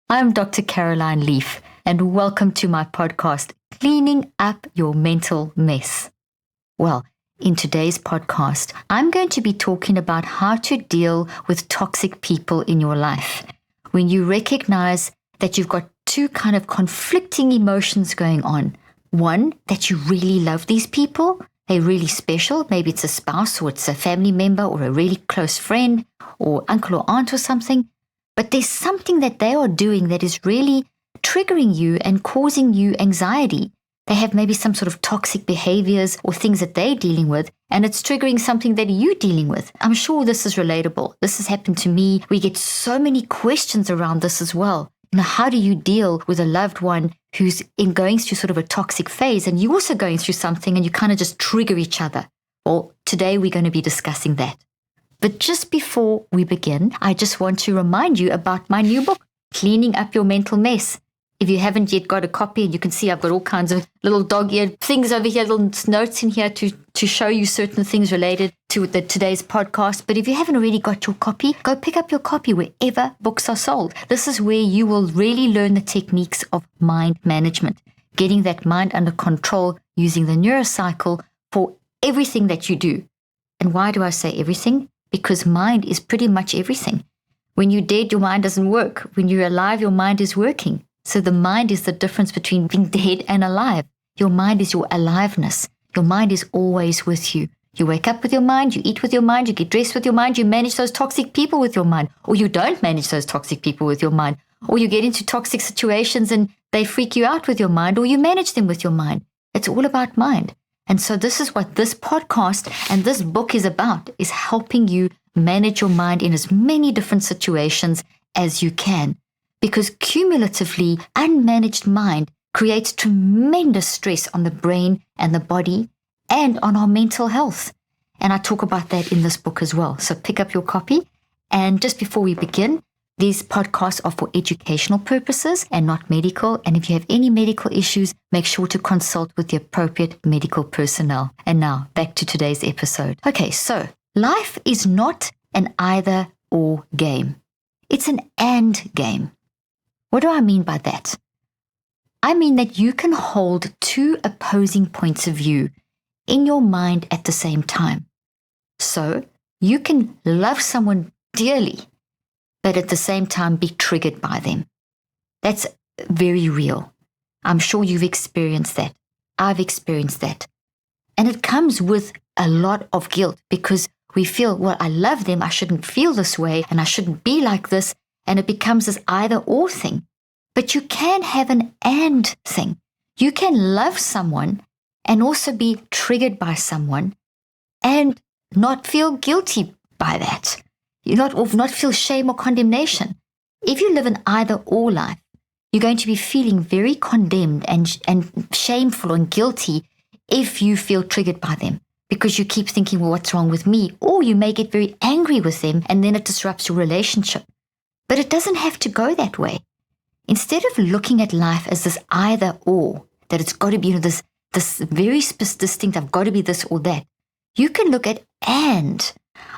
I'm Dr. Caroline Leaf, and welcome to my podcast, Cleaning Up Your Mental Mess. Well, in today's podcast, I'm going to be talking about how to deal with toxic people in your life. When you recognize that you've got two kind of conflicting emotions going on. One, that you really love these people, they're really special. Maybe it's a spouse or it's a family member or a really close friend or uncle or aunt or something. But there's something that they are doing that is really triggering you and causing you anxiety. They have maybe some sort of toxic behaviors or things that they're dealing with, and it's triggering something that you're dealing with. I'm sure this is relatable. This has happened to me. We get so many questions around this as well. Now, how do you deal with a loved one who's going through sort of a toxic phase, and you're also going through something and you kind of just trigger each other? Well, today we're going to be discussing that. But just before we begin, I just want to remind you about my new book, Cleaning Up Your Mental Mess. If you haven't yet got a copy, and you can see I've got all kinds of little dog-eared things over here, little notes in here to show you certain things related to today's podcast. But if you haven't already got your copy, go pick up your copy wherever books are sold. This is where you will really learn the techniques of mind management, getting that mind under control using the Neurocycle for everything that you do. And why do I say everything? Because mind is pretty much everything. When you're dead, your mind doesn't work. When you're alive, your mind is working. So the mind is the difference between being dead and alive. Your mind is your aliveness. Your mind is always with you. You wake up with your mind, you eat with your mind, you get dressed with your mind, you manage those toxic people with your mind, or you don't manage those toxic people with your mind, or you get into toxic situations and they freak you out with your mind, or you manage them with your mind. It's all about mind. And so this is what this podcast and this book is about, is helping you manage your mind in as many different situations as you can. Because cumulatively, unmanaged mind creates tremendous stress on the brain and the body and on our mental health. And I talk about that in this book as well. So pick up your copy. And just before we begin, these podcasts are for educational purposes and not medical. And if you have any medical issues, make sure to consult with the appropriate medical personnel. And now, back to today's episode. Okay, so life is not an either-or game. It's an and game. What do I mean by that? I mean that you can hold two opposing points of view in your mind at the same time. So you can love someone dearly, but at the same time be triggered by them. That's very real. I'm sure you've experienced that. I've experienced that. And it comes with a lot of guilt because we feel, well, I love them, I shouldn't feel this way, and I shouldn't be like this, and it becomes this either-or thing. But you can have an and thing. You can love someone and also be triggered by someone and not feel guilty by that. Not feel shame or condemnation. If you live an either-or life, you're going to be feeling very condemned and shameful and guilty if you feel triggered by them because you keep thinking, well, what's wrong with me? Or you may get very angry with them and then it disrupts your relationship. But it doesn't have to go that way. Instead of looking at life as this either-or, that it's got to be this very distinct, I've got to be this or that, you can look at and.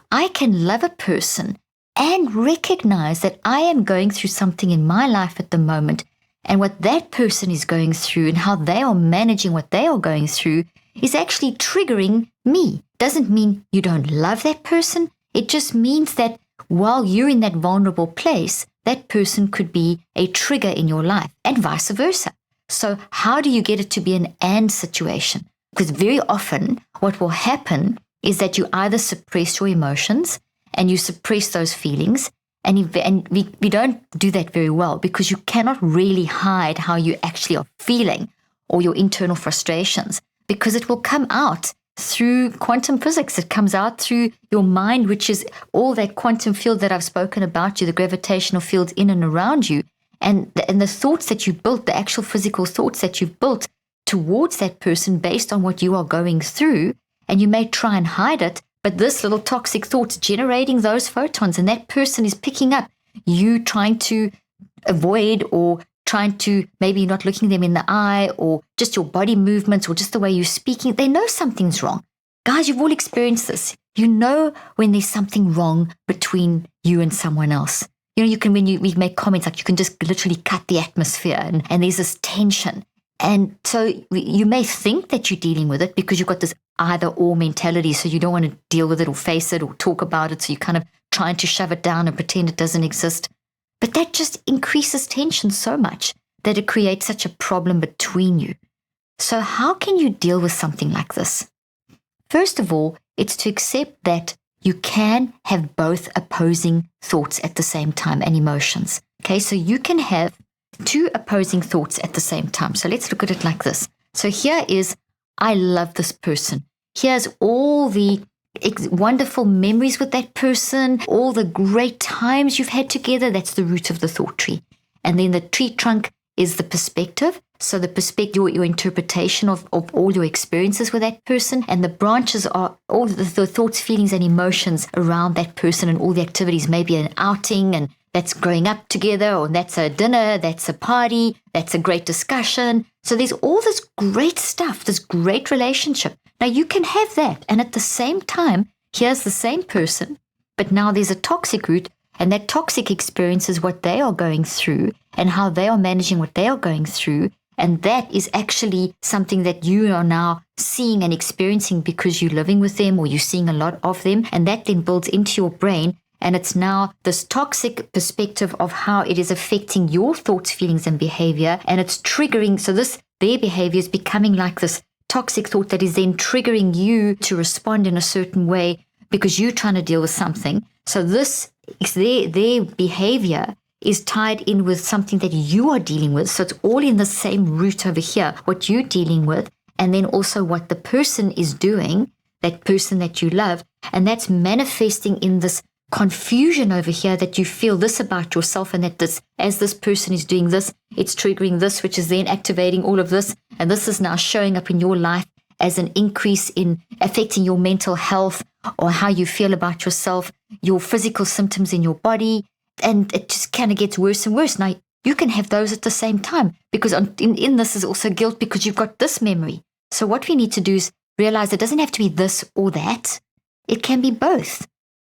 I can love a person and recognize that I am going through something in my life at the moment, and what that person is going through and how they are managing what they are going through is actually triggering me. Doesn't mean you don't love that person. It just means that while you're in that vulnerable place, that person could be a trigger in your life and vice versa. So how do you get it to be an and situation? Because very often what will happen is that you either suppress your emotions and you suppress those feelings, and we don't do that very well because you cannot really hide how you actually are feeling or your internal frustrations because it will come out through quantum physics. It comes out through your mind, which is all that quantum field that I've spoken about, the gravitational fields in and around you, and the thoughts that you built, the actual physical thoughts that you've built towards that person based on what you are going through. And you may try and hide it, but this little toxic thought's generating those photons, and that person is picking up you trying to avoid or trying to maybe not looking them in the eye or just your body movements or just the way you're speaking. They know something's wrong. Guys, you've all experienced this. You know when there's something wrong between you and someone else. you can, we make comments like you can just literally cut the atmosphere and there's this tension. And so you may think that you're dealing with it because you've got this either or mentality. So you don't want to deal with it or face it or talk about it. So you're kind of trying to shove it down and pretend it doesn't exist. But that just increases tension so much that it creates such a problem between you. So how can you deal with something like this? First of all, it's to accept that you can have both opposing thoughts at the same time and emotions. Okay, so you can have two opposing thoughts at the same time. So let's look at it like this. So here is, I love this person. Here's all the wonderful memories with that person, all the great times you've had together. That's the root of the thought tree. And then the tree trunk is the perspective. So the perspective, your interpretation of all your experiences with that person. And the branches are all the thoughts, feelings, and emotions around that person and all the activities, maybe an outing, and that's growing up together, or that's a dinner, that's a party, that's a great discussion. So there's all this great stuff, this great relationship. Now you can have that. And at the same time, here's the same person, but now there's a toxic root, and that toxic experience is what they are going through and how they are managing what they are going through. And that is actually something that you are now seeing and experiencing because you're living with them or you're seeing a lot of them. And that then builds into your brain. And it's now this toxic perspective of how it is affecting your thoughts, feelings, and behavior. And it's triggering. So their behavior is becoming like this toxic thought that is then triggering you to respond in a certain way because you're trying to deal with something. So their behavior is tied in with something that you are dealing with. So it's all in the same root over here, what you're dealing with, and then also what the person is doing, that person that you love. And that's manifesting in this confusion over here that you feel this about yourself, and that as this person is doing this, it's triggering this, which is then activating all of this. And this is now showing up in your life as an increase in affecting your mental health or how you feel about yourself, your physical symptoms in your body. And it just kind of gets worse and worse. Now, you can have those at the same time because in this is also guilt because you've got this memory. So what we need to do is realize it doesn't have to be this or that. It can be both.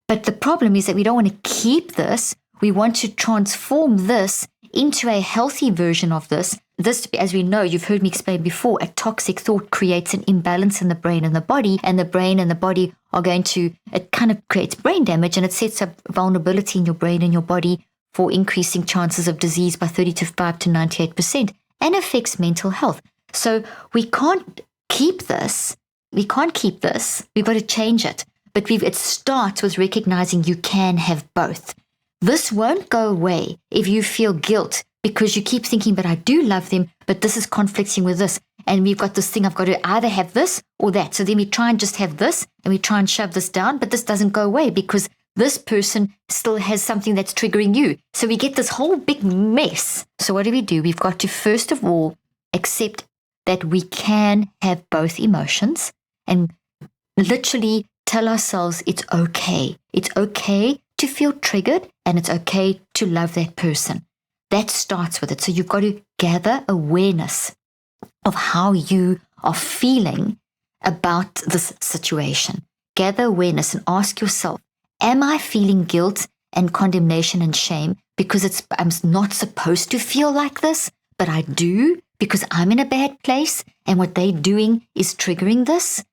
But the problem is that we don't want to keep this. We want to transform this into a healthy version of this. This, as we know, you've heard me explain before, a toxic thought creates an imbalance in the brain and the body, and the brain and the body are it kind of creates brain damage, and it sets up vulnerability in your brain and your body for increasing chances of disease by 35 to 98% and affects mental health. So we can't keep this. We've got to change it. But it starts with recognizing you can have both. This won't go away if you feel guilt because you keep thinking, but I do love them, but this is conflicting with this. And we've got this thing, I've got to either have this or that. So then we try and just have this and we try and shove this down, but this doesn't go away because this person still has something that's triggering you. So we get this whole big mess. So what do? We've got to, first of all, accept that we can have both emotions and literally tell ourselves it's okay. It's okay to feel triggered and it's okay to love that person. That starts with it. So you've got to gather awareness of how you are feeling about this situation. Gather awareness and ask yourself, am I feeling guilt and condemnation and shame because I'm not supposed to feel like this, but I do because I'm in a bad place and what they're doing is triggering this?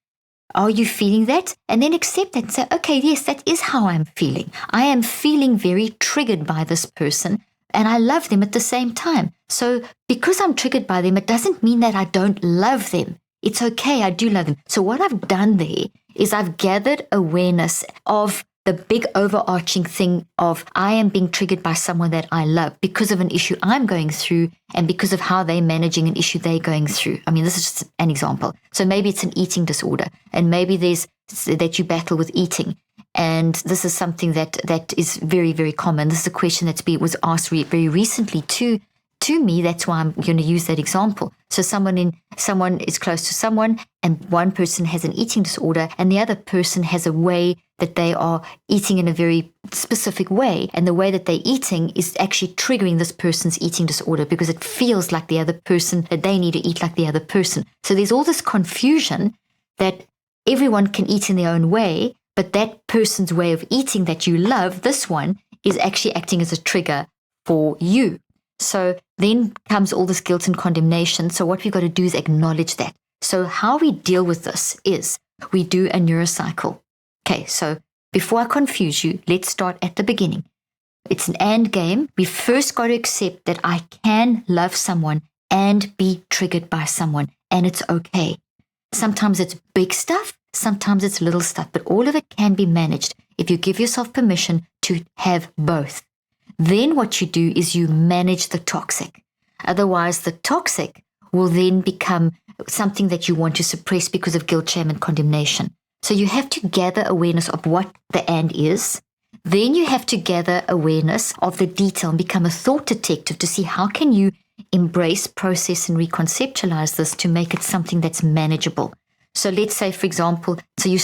Are you feeling that? And then accept that and say, okay, yes, that is how I'm feeling. I am feeling very triggered by this person and I love them at the same time. So because I'm triggered by them, it doesn't mean that I don't love them. It's okay, I do love them. So what I've done there is I've gathered awareness of the big overarching thing of I am being triggered by someone that I love because of an issue I'm going through and because of how they're managing an issue they're going through. I mean, this is just an example. So maybe it's an eating disorder and maybe there's that you battle with eating. And this is something that is very, very common. This is a question was asked very recently to me. That's why I'm going to use that example. So someone is close to someone and one person has an eating disorder and the other person has a way that they are eating in a very specific way. And the way that they're eating is actually triggering this person's eating disorder because it feels like the other person, that they need to eat like the other person. So there's all this confusion that everyone can eat in their own way, but that person's way of eating that you love, this one, is actually acting as a trigger for you. So then comes all this guilt and condemnation. So what we've got to do is acknowledge that. So how we deal with this is we do a neurocycle. Okay, so before I confuse you, let's start at the beginning. It's an and game. We first got to accept that I can love someone and be triggered by someone, and it's okay. Sometimes it's big stuff, sometimes it's little stuff, but all of it can be managed if you give yourself permission to have both. Then what you do is you manage the toxic. Otherwise, the toxic will then become something that you want to suppress because of guilt, shame, and condemnation. So you have to gather awareness of what the and is. Then you have to gather awareness of the detail and become a thought detective to see how can you embrace, process, and reconceptualize this to make it something that's manageable. So let's say, for example, let's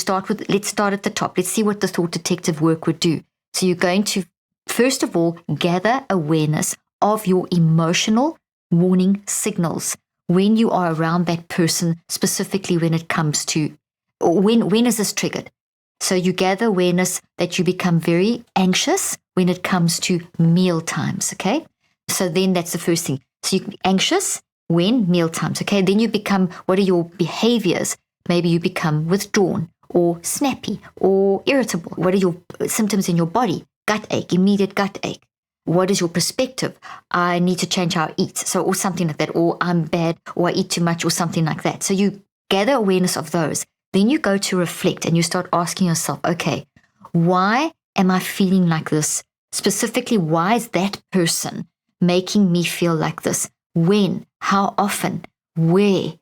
start at the top. Let's see what the thought detective work would do. So you're going to, first of all, gather awareness of your emotional warning signals when you are around that person, specifically when it comes to, or when is this triggered? So you gather awareness that you become very anxious when it comes to meal times, okay? So then that's the first thing. So you're anxious when meal times, okay? Then you become, what are your behaviors? Maybe you become withdrawn or snappy or irritable. What are your symptoms in your body? Gut ache, immediate gut ache. What is your perspective? I need to change how I eat. So, or something like that, or I'm bad, or I eat too much, or something like that. So you gather awareness of those. Then you go to reflect and you start asking yourself, okay, why am I feeling like this? Specifically, why is that person making me feel like this? When? How often? Where?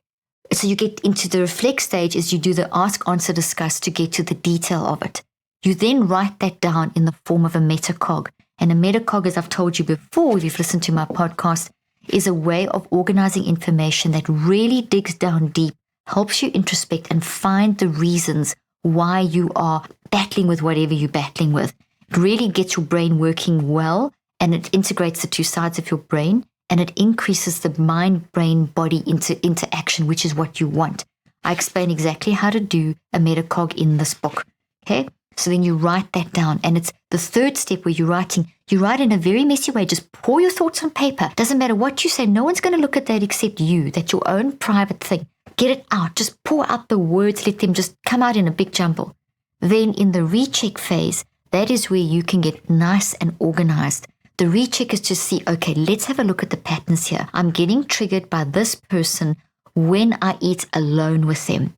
So you get into the reflect stage as you do the ask, answer, discuss to get to the detail of it. You then write that down in the form of a metacog. And a metacog, as I've told you before, if you've listened to my podcast, is a way of organizing information that really digs down deep, helps you introspect and find the reasons why you are battling with whatever you're battling with. It really gets your brain working well, and it integrates the two sides of your brain, and it increases the mind-brain-body into action, which is what you want. I explain exactly how to do a metacog in this book, okay? So then you write that down, and it's the third step where you're writing. You write in a very messy way. Just pour your thoughts on paper. Doesn't matter what you say. No one's going to look at that except you. That's your own private thing. Get it out. Just pour out the words. Let them just come out in a big jumble. Then in the recheck phase, that is where you can get nice and organized. The recheck is to see, okay, let's have a look at the patterns here. I'm getting triggered by this person when I eat alone with them,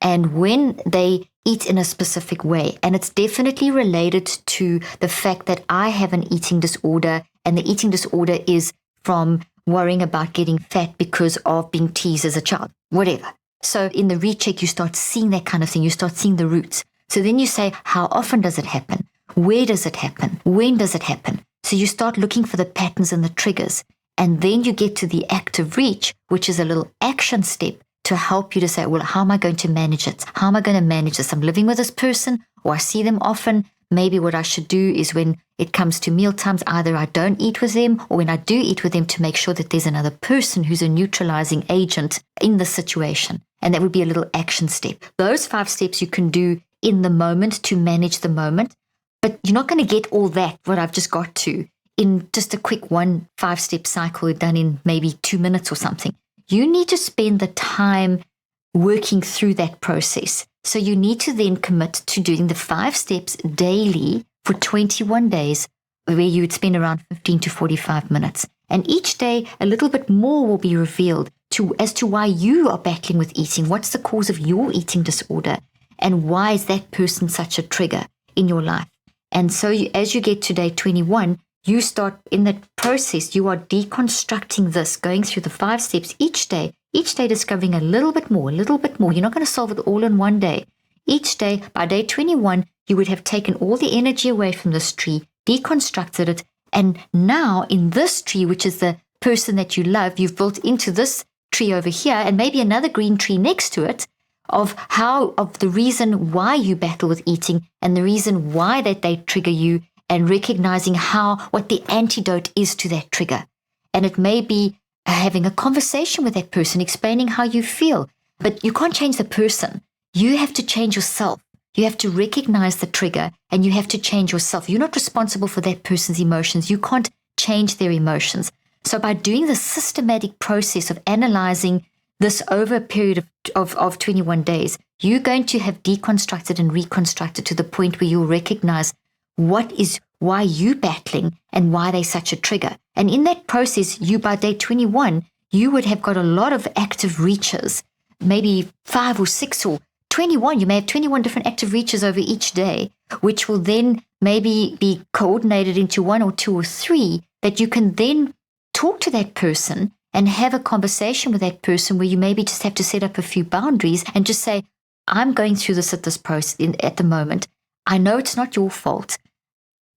and when they eat in a specific way. And it's definitely related to the fact that I have an eating disorder, and the eating disorder is from worrying about getting fat because of being teased as a child, whatever. So in the recheck, you start seeing that kind of thing. You start seeing the roots. So then you say, how often does it happen? Where does it happen? When does it happen? So you start looking for the patterns and the triggers. And then you get to the active reach, which is a little action step to help you to say, well, how am I going to manage it? How am I going to manage this? I'm living with this person, or I see them often. Maybe what I should do is when it comes to meal times, either I don't eat with them, or when I do eat with them, to make sure that there's another person who's a neutralizing agent in the situation. And that would be a little action step. Those 5 steps you can do in the moment to manage the moment, but you're not going to get all that, what I've just got to, in just a quick 1 5-step cycle done in maybe 2 minutes or something. You need to spend the time working through that process. So you need to then commit to doing the 5 steps daily for 21 days, where you would spend around 15 to 45 minutes. And each day, a little bit more will be revealed as to why you are battling with eating. What's the cause of your eating disorder? And why is that person such a trigger in your life? And so as you get to day 21, you start in that process, you are deconstructing this, going through the 5 steps each day discovering a little bit more. You're not going to solve it all in one day. Each day, by day 21, you would have taken all the energy away from this tree, deconstructed it, and now in this tree, which is the person that you love, you've built into this tree over here, and maybe another green tree next to it, of the reason why you battle with eating and the reason why that they trigger you, and recognizing what the antidote is to that trigger. And it may be having a conversation with that person, explaining how you feel. But you can't change the person. You have to change yourself. You have to recognize the trigger and you have to change yourself. You're not responsible for that person's emotions. You can't change their emotions. So by doing the systematic process of analyzing this over a period of 21 days, you're going to have deconstructed and reconstructed to the point where you'll recognize why you battling and why they're such a trigger. And in that process, by day 21, you would have got a lot of active reaches, maybe 5 or 6 or 21. You may have 21 different active reaches over each day, which will then maybe be coordinated into 1 or 2 or 3 that you can then talk to that person and have a conversation with that person where you maybe just have to set up a few boundaries and just say, I'm going through this at the moment. I know it's not your fault,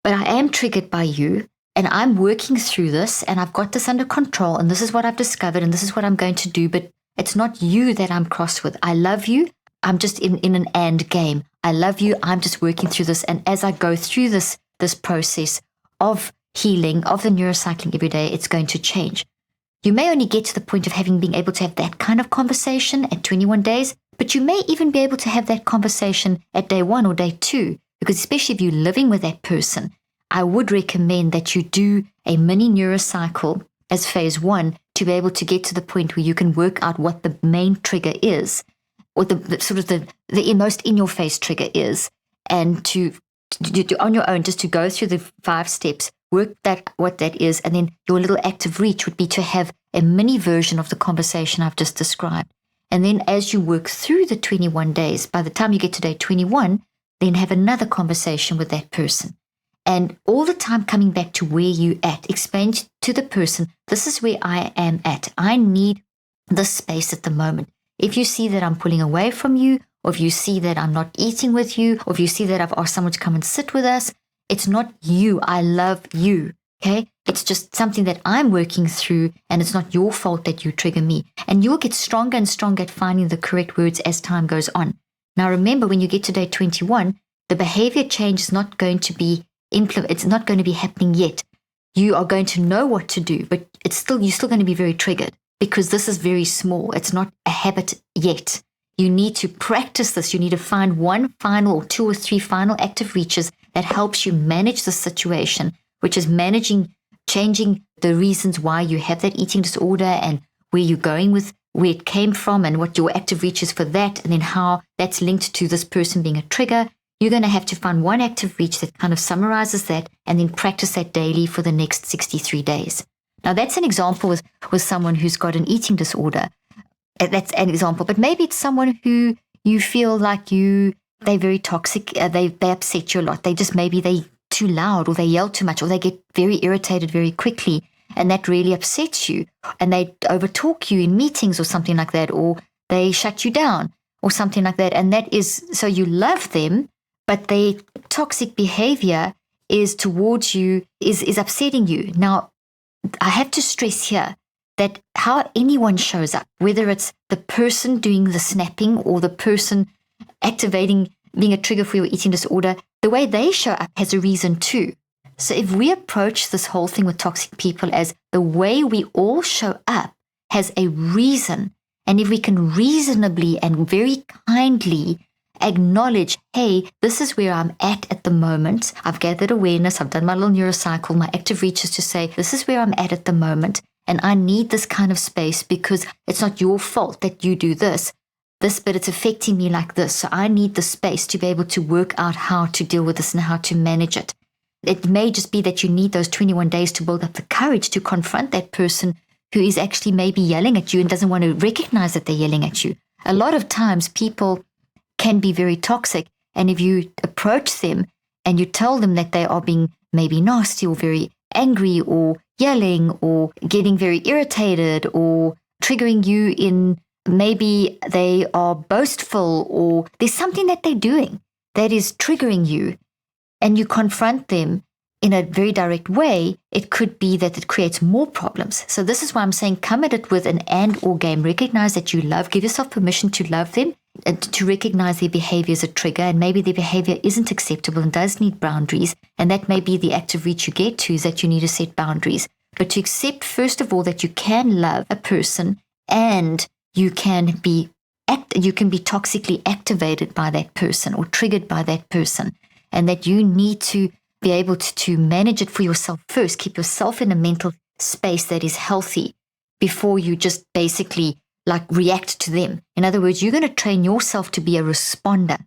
but I am triggered by you and I'm working through this and I've got this under control and this is what I've discovered and this is what I'm going to do, but it's not you that I'm cross with. I love you. I'm just in an and game. I love you. I'm just working through this. And as I go through this process of healing, of the neurocycling every day, it's going to change. You may only get to the point of being able to have that kind of conversation at 21 days, but you may even be able to have that conversation at day 1 or day 2, because especially if you're living with that person, I would recommend that you do a mini neurocycle as phase 1 to be able to get to the point where you can work out what the main trigger is, or the most in-your-face trigger is, and to on your own, just to go through the 5 steps, work what that is, and then your little active reach would be to have a mini version of the conversation I've just described. And then as you work through the 21 days, by the time you get to day 21, then have another conversation with that person. And all the time coming back to where you at, explain to the person, this is where I am at. I need this space at the moment. If you see that I'm pulling away from you, or if you see that I'm not eating with you, or if you see that I've asked someone to come and sit with us, it's not you. I love you. Okay? It's just something that I'm working through, and it's not your fault that you trigger me. And you'll get stronger and stronger at finding the correct words as time goes on. Now remember, when you get to day 21, the behavior change is not going to be it's not going to be happening yet. You are going to know what to do, but you're still going to be very triggered because this is very small. It's not a habit yet. You need to practice this. You need to find 1 final or 2 or 3 final active reaches that helps you manage the situation, which is changing the reasons why you have that eating disorder and where you're going with, where it came from and what your active reach is for that, and then how that's linked to this person being a trigger. You're going to have to find 1 active reach that kind of summarizes that and then practice that daily for the next 63 days. Now, that's an example with someone who's got an eating disorder. That's an example. But maybe it's someone who you feel like they're very toxic. They upset you a lot. Maybe they're too loud, or they yell too much, or they get very irritated very quickly. And that really upsets you. And they overtalk you in meetings or something like that, or they shut you down or something like that. And that is, so you love them, but their toxic behavior is towards you, is upsetting you. Now, I have to stress here that how anyone shows up, whether it's the person doing the snapping or the person activating, being a trigger for your eating disorder, the way they show up has a reason too. So if we approach this whole thing with toxic people as the way we all show up has a reason, and if we can reasonably and very kindly acknowledge, hey, this is where I'm at the moment. I've gathered awareness. I've done my little neurocycle. My active reach is to say, this is where I'm at the moment. And I need this kind of space because it's not your fault that you do this, but it's affecting me like this. So I need the space to be able to work out how to deal with this and how to manage it. It may just be that you need those 21 days to build up the courage to confront that person who is actually maybe yelling at you and doesn't want to recognize that they're yelling at you. A lot of times people can be very toxic, and if you approach them and you tell them that they are being maybe nasty or very angry or yelling or getting very irritated or triggering you in, maybe they are boastful or there's something that they're doing that is triggering you, and you confront them in a very direct way, it could be that it creates more problems. So this is why I'm saying come at it with an and/or game. Recognize that you love, give yourself permission to love them, and to recognize their behavior as a trigger, and maybe their behavior isn't acceptable and does need boundaries, and that may be the active reach you get to, is that you need to set boundaries. But to accept, first of all, that you can love a person and you can be you can be toxically activated by that person or triggered by that person, and that you need to be able to manage it for yourself first. Keep yourself in a mental space that is healthy before you just basically react to them. In other words, you're going to train yourself to be a responder.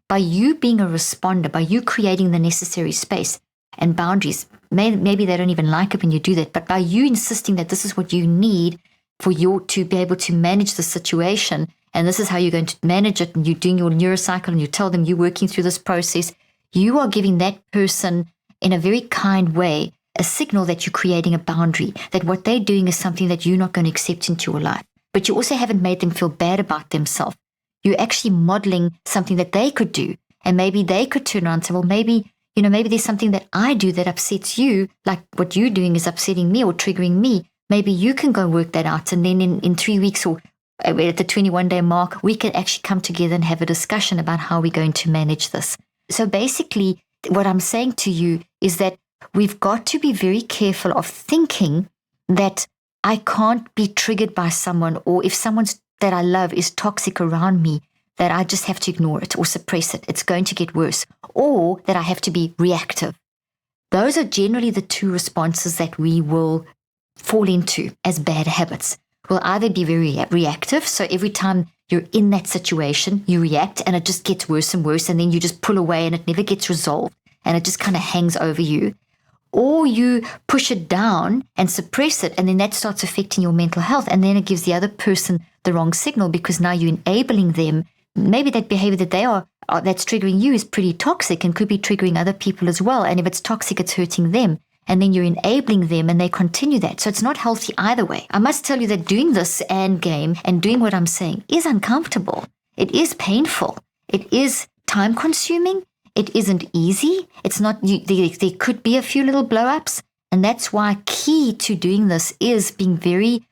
By you being a responder, by you creating the necessary space and boundaries, maybe they don't even like it when you do that, but by you insisting that this is what you need to be able to manage the situation, and this is how you're going to manage it, and you're doing your Neurocycle, and you tell them you're working through this process, you are giving that person, in a very kind way, a signal that you're creating a boundary, that what they're doing is something that you're not going to accept into your life. But you also haven't made them feel bad about themselves. You're actually modeling something that they could do. And maybe they could turn around and say, well, maybe there's something that I do that upsets you, like what you're doing is upsetting me or triggering me. Maybe you can go work that out. And then in 3 weeks or at the 21-day mark, we can actually come together and have a discussion about how we're going to manage this. So basically, what I'm saying to you is that we've got to be very careful of thinking that I can't be triggered by someone, or if someone that I love is toxic around me, that I just have to ignore it or suppress it. It's going to get worse. Or that I have to be reactive. Those are generally the two responses that we will fall into as bad habits. We'll either be very reactive, so every time you're in that situation, you react and it just gets worse and worse, and then you just pull away and it never gets resolved and it just kind of hangs over you. Or you push it down and suppress it, and then that starts affecting your mental health, and then it gives the other person the wrong signal because now you're enabling them. Maybe that behavior that they are that's triggering you is pretty toxic and could be triggering other people as well. And if it's toxic, it's hurting them. And then you're enabling them and they continue that. So it's not healthy either way. I must tell you that doing this and game and doing what I'm saying is uncomfortable. It is painful. It is time consuming. It isn't easy. It's not, there could be a few little blow-ups. And that's why key to doing this is being very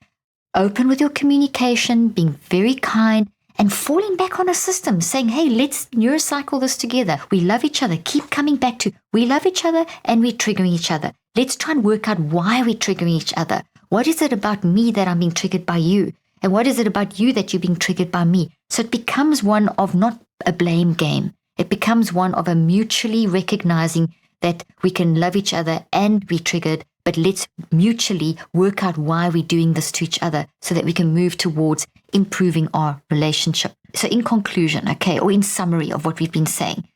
open with your communication, being very kind, and falling back on a system, saying, hey, let's neurocycle this together. We love each other. Keep coming back to, we love each other and we're triggering each other. Let's try and work out why we're triggering each other. What is it about me that I'm being triggered by you? And what is it about you that you're being triggered by me? So it becomes one of not a blame game. It becomes one of a mutually recognizing that we can love each other and be triggered, but let's mutually work out why we're doing this to each other so that we can move towards improving our relationship. So in conclusion, or in summary of what we've been saying,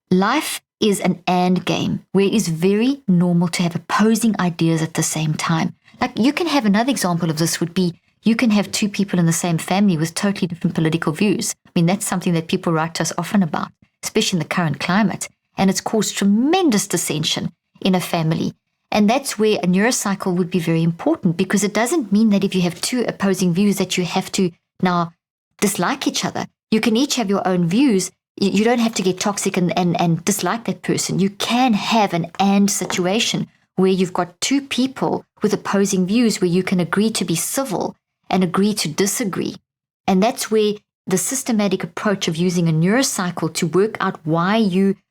life is an and game where it is very normal to have opposing ideas at the same time. Like you can have another example of this would be you can have two people in the same family with totally different political views. I mean, that's something that people write to us often about, especially in the current climate. And it's caused tremendous dissension in a family. And that's where a neurocycle would be very important, because it doesn't mean that if you have two opposing views that you have to now dislike each other. You can each have your own views. You don't have to get toxic and dislike that person. You can have an and situation where you've got two people with opposing views where you can agree to be civil and agree to disagree. And that's where the systematic approach of using a neurocycle to work out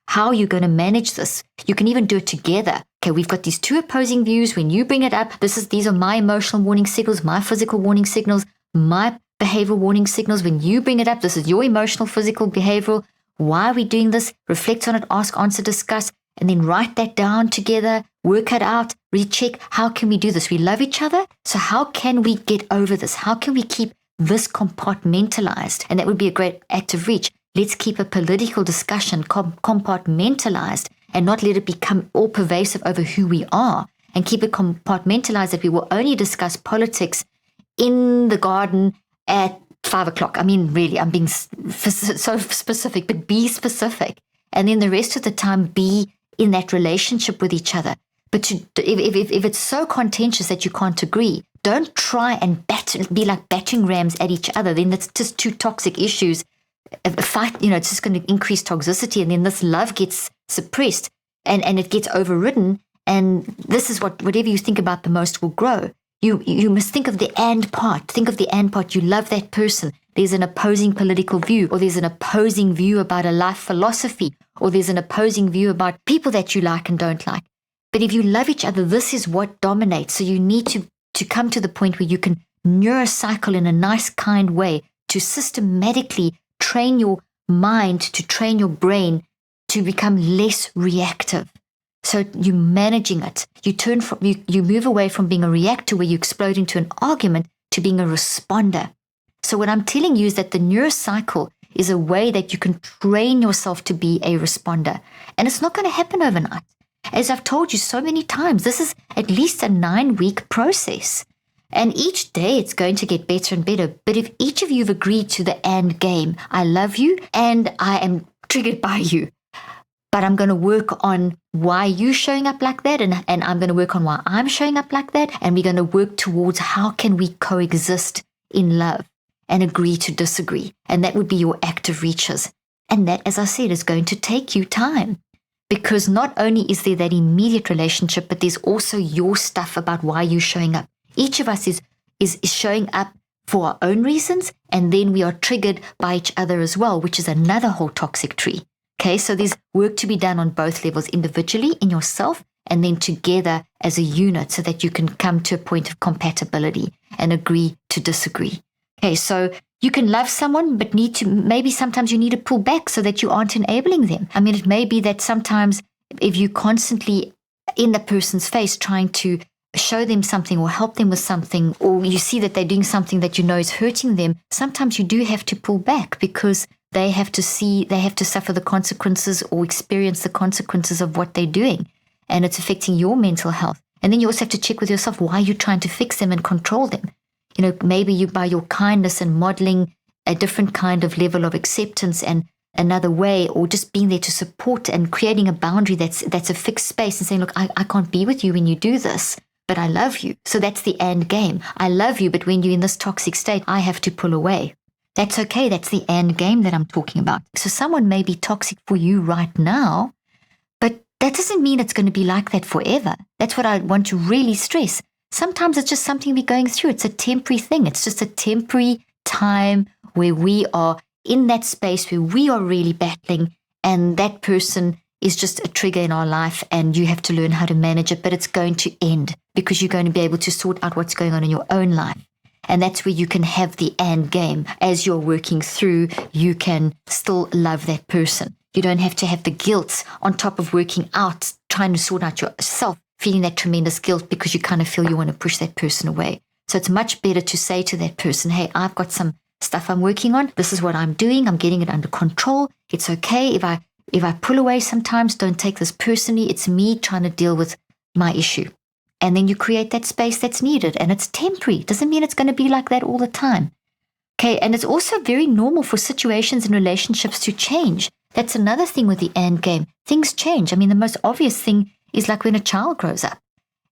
how you're going to manage this. You can even do it together. Okay, we've got these two opposing views. When you bring it up, these are my emotional warning signals, my physical warning signals, my behavioral warning signals. When you bring it up, this is your emotional, physical, behavioral. Why are we doing this? Reflect on it, ask, answer, discuss, and then write that down together, work it out, recheck. How can we do this? We love each other. So how can we get over this? How can we keep this compartmentalized? And that would be a great act of reach. Let's keep a political discussion compartmentalized and not let it become all pervasive over who we are, and keep it compartmentalized that we will only discuss politics in the garden at 5 o'clock. I mean, really, I'm being so specific, but be specific. And then the rest of the time, be in that relationship with each other. But if it's so contentious that you can't agree, don't try and be like battering rams at each other. Then that's just two toxic issues. A fight, it's just going to increase toxicity, and then this love gets suppressed and it gets overridden. And this is whatever you think about the most will grow. You must think of the and part. Think of the and part. You love that person. There's an opposing political view, or there's an opposing view about a life philosophy, or there's an opposing view about people that you like and don't like. But if you love each other, this is what dominates. So you need to come to the point where you can neurocycle in a nice, kind way to systematically train your mind, to train your brain to become less reactive. So you're managing it. You move away from being a reactor where you explode into an argument to being a responder. So what I'm telling you is that the Neurocycle is a way that you can train yourself to be a responder. And it's not going to happen overnight. As I've told you so many times, this is at least a 9-week process. And each day it's going to get better and better. But if each of you have agreed to the end game, I love you and I am triggered by you, but I'm going to work on why you're showing up like that, and I'm going to work on why I'm showing up like that, and we're going to work towards how can we coexist in love and agree to disagree. And that would be your active reaches. And that, as I said, is going to take you time, because not only is there that immediate relationship, but there's also your stuff about why you're showing up. Each of us is showing up for our own reasons, and then we are triggered by each other as well, which is another whole toxic tree. Okay, so there's work to be done on both levels, individually in yourself and then together as a unit, so that you can come to a point of compatibility and agree to disagree. Okay, so you can love someone, but maybe sometimes you need to pull back so that you aren't enabling them. I mean, it may be that sometimes if you constantly in the person's face trying to show them something or help them with something, or you see that they're doing something that you know is hurting them, sometimes you do have to pull back, because they have to suffer the consequences or experience the consequences of what they're doing. And it's affecting your mental health. And then you also have to check with yourself, why are you trying to fix them and control them? You know, maybe you, by your kindness and modeling a different kind of level of acceptance and another way, or just being there to support and creating a boundary that's a fixed space and saying, look, I can't be with you when you do this, but I love you. So that's the end game. I love you, but when you're in this toxic state, I have to pull away. That's okay. That's the end game that I'm talking about. So someone may be toxic for you right now, but that doesn't mean it's going to be like that forever. That's what I want to really stress. Sometimes it's just something we're going through. It's a temporary thing. It's just a temporary time where we are in that space where we are really battling, and that person is just a trigger in our life, and you have to learn how to manage it, but it's going to end because you're going to be able to sort out what's going on in your own life. And that's where you can have the end game. As you're working through, you can still love that person. You don't have to have the guilt on top of working out, trying to sort out yourself, feeling that tremendous guilt because you kind of feel you want to push that person away. So it's much better to say to that person, hey, I've got some stuff I'm working on. This is what I'm doing. I'm getting it under control. It's okay if I pull away sometimes. Don't take this personally. It's me trying to deal with my issue. And then you create that space that's needed, and it's temporary. It doesn't mean it's going to be like that all the time. Okay, and it's also very normal for situations and relationships to change. That's another thing with the end game. Things change. I mean, the most obvious thing is like when a child grows up.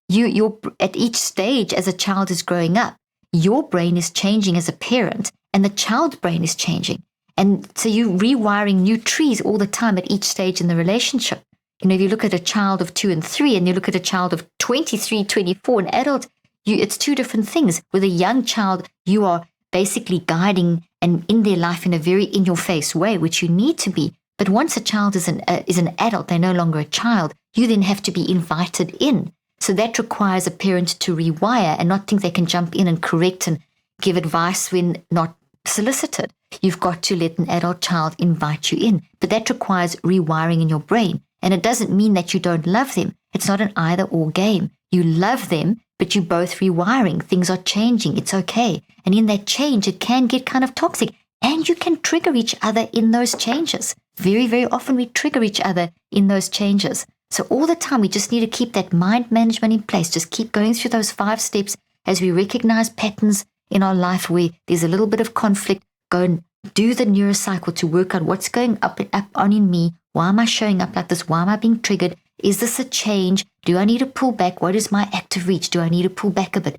You're at each stage as a child is growing up, your brain is changing as a parent, and the child's brain is changing. And so you're rewiring new trees all the time at each stage in the relationship. You know, if you look at a child of 2 and 3 and you look at a child of 23, 24, an adult, it's two different things. With a young child, you are basically guiding and in their life in a very in-your-face way, which you need to be. But once a child is an adult, they're no longer a child, you then have to be invited in. So that requires a parent to rewire and not think they can jump in and correct and give advice when not solicited. You've got to let an adult child invite you in. But that requires rewiring in your brain. And it doesn't mean that you don't love them. It's not an either-or game. You love them, but you're both rewiring. Things are changing. It's okay. And in that change, it can get kind of toxic. And you can trigger each other in those changes. Very, very often we trigger each other in those changes. So all the time, we just need to keep that mind management in place. Just keep going through those 5 steps as we recognize patterns in our life where there's a little bit of conflict. Go and do the Neurocycle to work out what's going up on in me. Why am I showing up like this? Why am I being triggered? Is this a change? Do I need to pull back? What is my active reach? Do I need to pull back a bit?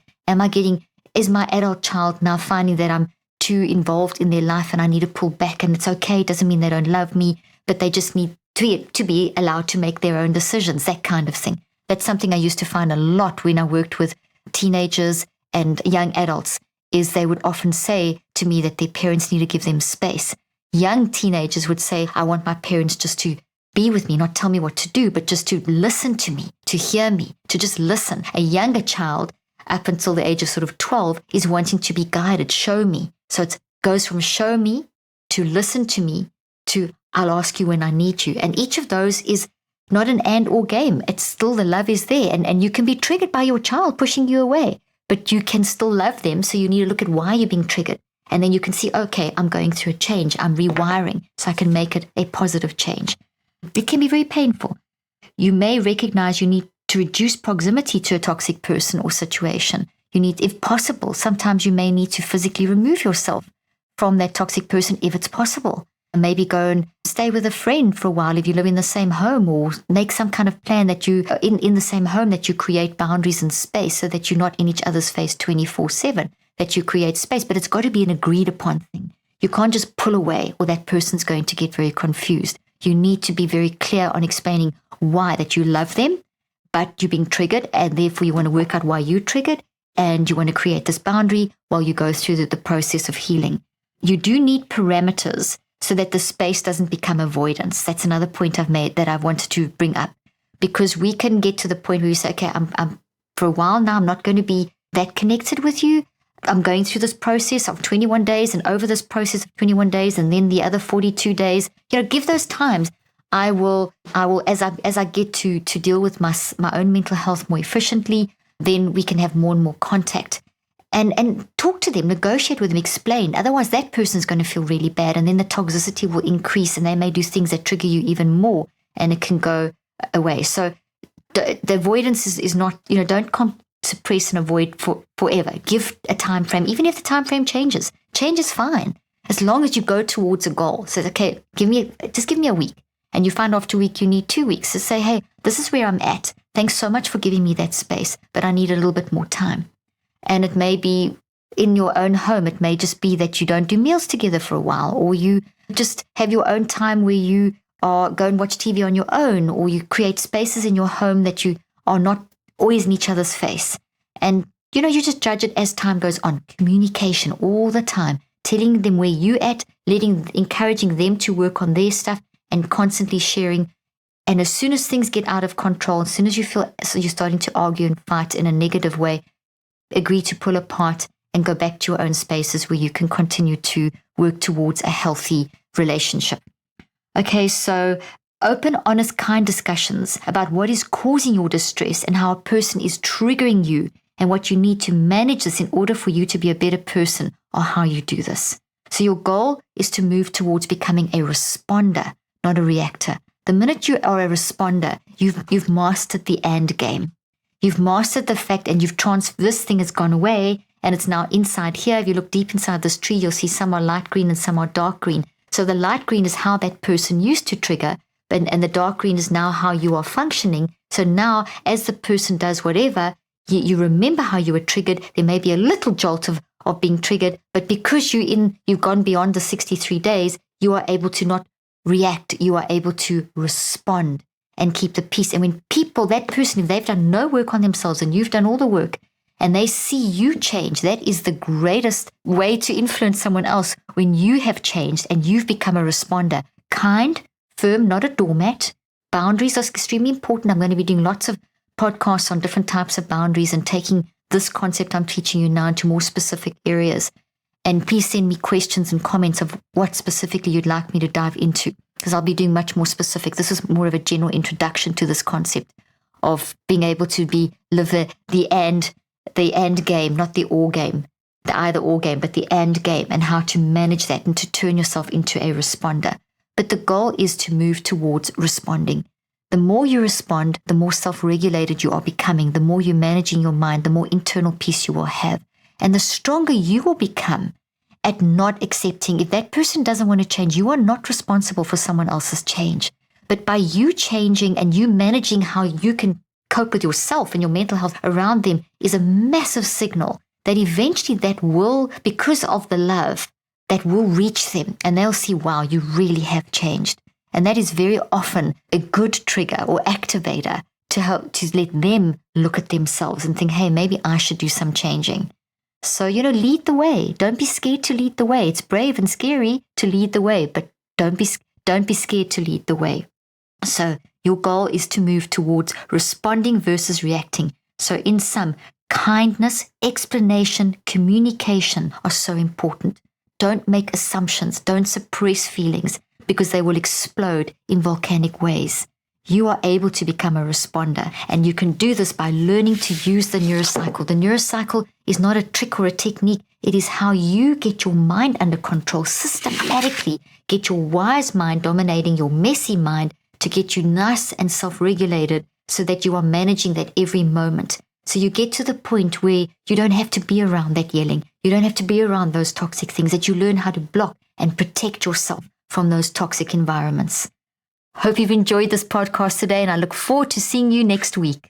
Is my adult child now finding that I'm too involved in their life and I need to pull back? And it's okay. It doesn't mean they don't love me, but they just need to be allowed to make their own decisions, that kind of thing. That's something I used to find a lot when I worked with teenagers and young adults, is they would often say to me that their parents need to give them space. Young teenagers would say, I want my parents just to be with me, not tell me what to do, but just to listen to me, to hear me, to just listen. A younger child, up until the age of sort of 12, is wanting to be guided, show me. So it's goes from show me to listen to me to I'll ask you when I need you. And each of those is not an and or game. It's still the love is there. And you can be triggered by your child pushing you away, but you can still love them. So you need to look at why you're being triggered. And then you can see, okay, I'm going through a change. I'm rewiring so I can make it a positive change. It can be very painful. You may recognize you need to reduce proximity to a toxic person or situation. You need, if possible, sometimes you may need to physically remove yourself from that toxic person if it's possible. Maybe go and stay with a friend for a while if you live in the same home, or make some kind of plan that you, in the same home, that you create boundaries and space so that you're not in each other's face 24/7, that you create space. But it's got to be an agreed upon thing. You can't just pull away or that person's going to get very confused. You need to be very clear on explaining why, that you love them, but you're being triggered, and therefore you want to work out why you're triggered, and you want to create this boundary while you go through the process of healing. You do need parameters so that the space doesn't become avoidance. That's another point I've made that I wanted to bring up, because we can get to the point where you say, okay, I'm for a while now, I'm not going to be that connected with you. I'm going through this process of 21 days and over this process of 21 days and then the other 42 days. Give those times. I will, as I get to deal with my own mental health more efficiently, then we can have more and more contact. And talk to them, negotiate with them, explain. Otherwise, that person's going to feel really bad, and then the toxicity will increase, and they may do things that trigger you even more, and it can go away. So the avoidance is not, don't suppress and avoid forever. Give a time frame, even if the time frame changes. Change is fine, as long as you go towards a goal. So, okay, just give me a week, and you find after a week you need 2 weeks. So say, hey, this is where I'm at. Thanks so much for giving me that space, but I need a little bit more time. And it may be in your own home. It may just be that you don't do meals together for a while, or you just have your own time where you go and watch TV on your own, or you create spaces in your home that you are not always in each other's face. And, you just judge it as time goes on. Communication all the time, telling them where you're at, encouraging them to work on their stuff, and constantly sharing. And as soon as things get out of control, as soon as you feel so you're starting to argue and fight in a negative way, agree to pull apart and go back to your own spaces where you can continue to work towards a healthy relationship. Okay, so open, honest, kind discussions about what is causing your distress and how a person is triggering you and what you need to manage this in order for you to be a better person, or how you do this. So your goal is to move towards becoming a responder, not a reactor. The minute you are a responder, you've mastered the and game. You've mastered the fact, and this thing has gone away, and it's now inside here. If you look deep inside this tree, you'll see some are light green and some are dark green. So the light green is how that person used to trigger, and the dark green is now how you are functioning. So now, as the person does whatever, you remember how you were triggered. There may be a little jolt of being triggered, but because you've gone beyond the 63 days, you are able to not react. You are able to respond and keep the peace. And when that person, if they've done no work on themselves and you've done all the work, and they see you change, that is the greatest way to influence someone else, when you have changed and you've become a responder. Kind, firm, not a doormat. Boundaries are extremely important. I'm going to be doing lots of podcasts on different types of boundaries and taking this concept I'm teaching you now into more specific areas. And please send me questions and comments of what specifically you'd like me to dive into, because I'll be doing much more specific. This is more of a general introduction to this concept of being able to live the and game, not the or game, the either or game, but the and game, and how to manage that and to turn yourself into a responder. But the goal is to move towards responding. The more you respond, the more self-regulated you are becoming, the more you're managing your mind, the more internal peace you will have. And the stronger you will become at not accepting. If that person doesn't want to change, you are not responsible for someone else's change. But by you changing and you managing how you can cope with yourself and your mental health around them is a massive signal that eventually that will, because of the love, that will reach them and they'll see, wow, you really have changed. And that is very often a good trigger or activator to help to let them look at themselves and think, hey, maybe I should do some changing. So, lead the way. Don't be scared to lead the way. It's brave and scary to lead the way, but don't be scared to lead the way. So your goal is to move towards responding versus reacting. So in sum, kindness, explanation, communication are so important. Don't make assumptions. Don't suppress feelings because they will explode in volcanic ways. You are able to become a responder, and you can do this by learning to use the neurocycle. The neurocycle is not a trick or a technique. It is how you get your mind under control systematically, get your wise mind dominating your messy mind to get you nice and self-regulated so that you are managing that every moment. So you get to the point where you don't have to be around that yelling. You don't have to be around those toxic things, that you learn how to block and protect yourself from those toxic environments. Hope you've enjoyed this podcast today, and I look forward to seeing you next week.